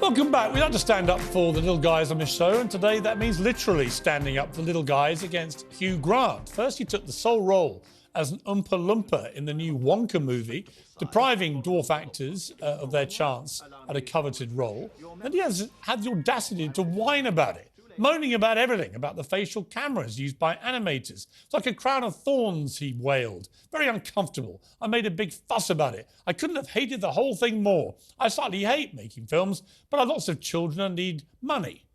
Welcome back. We like to stand up for the little guys on this show, and today that means literally standing up for little guys against Hugh Grant. First, he took the sole role as an Oompa Loompa in the new Wonka movie, depriving dwarf actors of their chance at a coveted role. And he has had the audacity to whine about it, moaning about everything, about the facial cameras used by animators. It's like a crown of thorns, he wailed. Very uncomfortable. I made a big fuss about it. I couldn't have hated the whole thing more. I slightly hate making films, but I've lots of children and need money.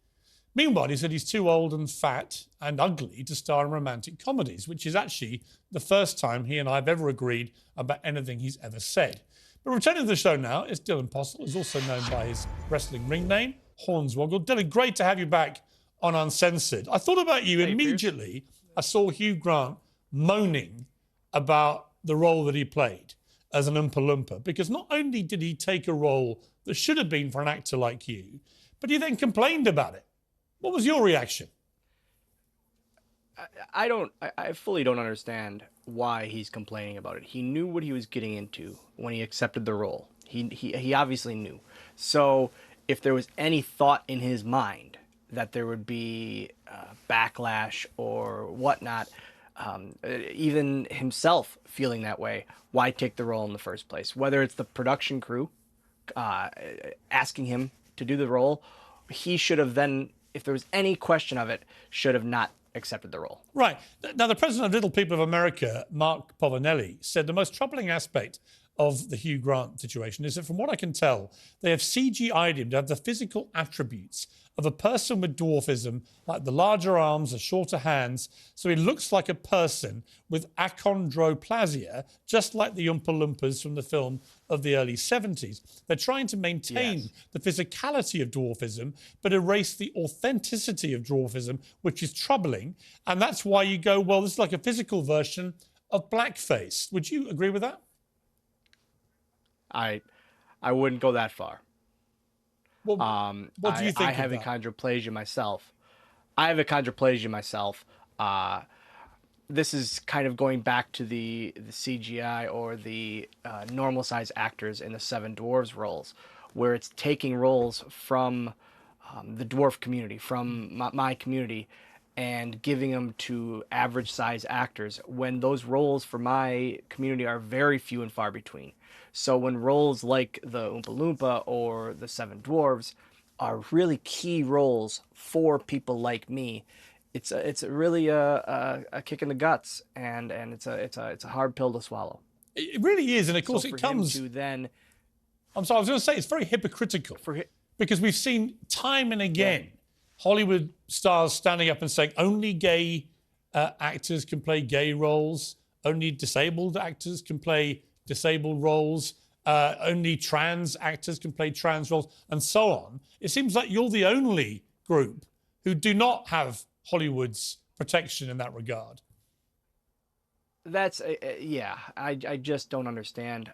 Meanwhile, he said he's too old and fat and ugly to star in romantic comedies, which is actually the first time he and I have ever agreed about anything he's ever said. But returning to the show now is Dylan Postl, who's also known by his wrestling ring name, Hornswoggle. Dylan, great to have you back on Uncensored. I thought about you immediately. I saw Hugh Grant moaning about the role that he played as an Oompa Loompa, because not only did he take a role that should have been for an actor like you, but he then complained about it. What was your reaction? I fully don't understand why he's complaining about it. He knew what he was getting into when he accepted the role. He obviously knew. So if there was any thought in his mind that there would be backlash or whatnot, even himself feeling that way, why take the role in the first place? Whether it's the production crew asking him to do the role, he should have then, if there was any question of it, should have not accepted the role. Right. Now, the president of Little People of America, Mark Povinelli, said the most troubling aspect of the Hugh Grant situation is that, from what I can tell, they have CGI'd him to have the physical attributes of a person with dwarfism, like the larger arms, the shorter hands, so he looks like a person with achondroplasia, just like the Oompa Loompas from the film of the early 70s. They're trying to maintain the physicality of dwarfism, but erase the authenticity of dwarfism, which is troubling. And that's why you go, well, this is like a physical version of blackface. Would you agree with that? I wouldn't go that far. What do you think? I have achondroplasia myself. This is kind of going back to the CGI or the normal size actors in the Seven Dwarves roles, where it's taking roles from the dwarf community, from my community, and giving them to average size actors, when those roles for my community are very few and far between. So when roles like the Oompa Loompa or the Seven Dwarves are really key roles for people like me, it's really a kick in the guts, and it's a hard pill to swallow. It really is, and of course so it comes. To then, I'm sorry, I was going to say it's very hypocritical because we've seen time and again Hollywood stars standing up and saying only gay actors can play gay roles, only disabled actors can play disabled roles, only trans actors can play trans roles, and so on. It seems like you're the only group who do not have Hollywood's protection in that regard. That's I just don't understand.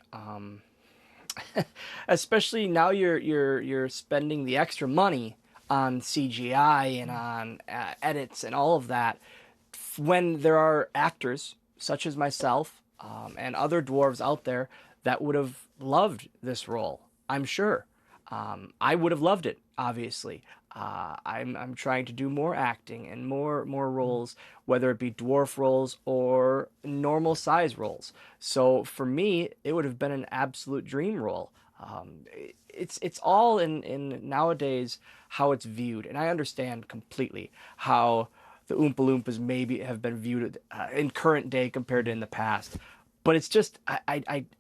Especially now you're spending the extra money on CGI and on edits and all of that, when there are actors such as myself and other dwarves out there that would have loved this role. I'm sure. I would have loved it, obviously. I'm trying to do more acting and more roles, whether it be dwarf roles or normal size roles. So for me, it would have been an absolute dream role. It's all in nowadays how it's viewed, and I understand completely how the Oompa Loompas maybe have been viewed in current day compared to in the past. But it's just,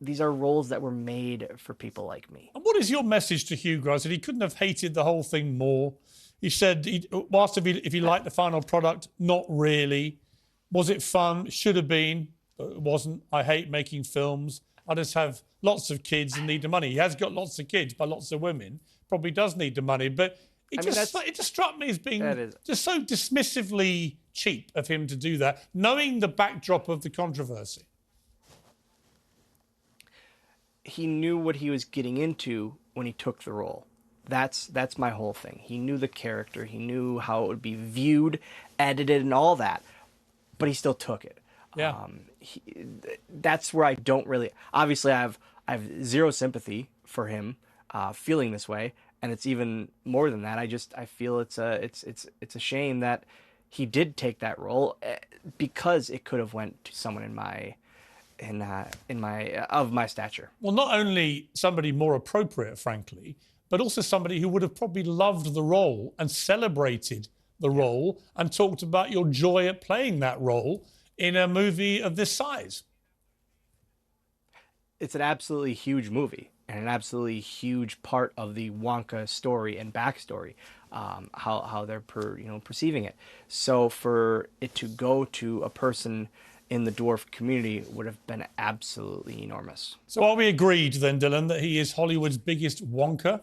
these are roles that were made for people like me. And what is your message to Hugh Grant? That he couldn't have hated the whole thing more. He said, asked if he liked the final product, not really. Was it fun? Should have been, but it wasn't. I hate making films. I just have lots of kids and need the money. He has got lots of kids by lots of women. Probably does need the money, but it just struck me as being just so dismissively cheap of him to do that, knowing the backdrop of the controversy. He knew what he was getting into when he took the role. That's my whole thing. He knew the character. He knew how it would be viewed, edited, and all that. But he still took it. Yeah. That's where I don't really. Obviously, I have zero sympathy for him feeling this way, And it's even more than that. I feel it's a shame that he did take that role, because it could have went to someone of my stature. Well, not only somebody more appropriate, frankly, but also somebody who would have probably loved the role and celebrated the role and talked about your joy at playing that role in a movie of this size. It's an absolutely huge movie and an absolutely huge part of the Wonka story and backstory, how they're perceiving it. So for it to go to a person in the dwarf community would have been absolutely enormous. So are we agreed then, Dylan, that he is Hollywood's biggest Wonka?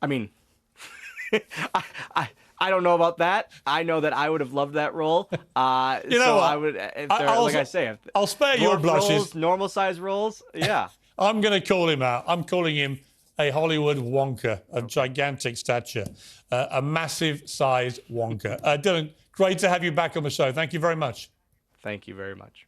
I mean, I don't know about that. I know that I would have loved that role. You know so what? I would, like I say, I'll spare your blushes. Roles, normal size roles, yeah. I'm going to call him out. I'm calling him a Hollywood Wonka of gigantic stature, a massive-sized Wonka. Dylan, great to have you back on the show. Thank you very much. Thank you very much.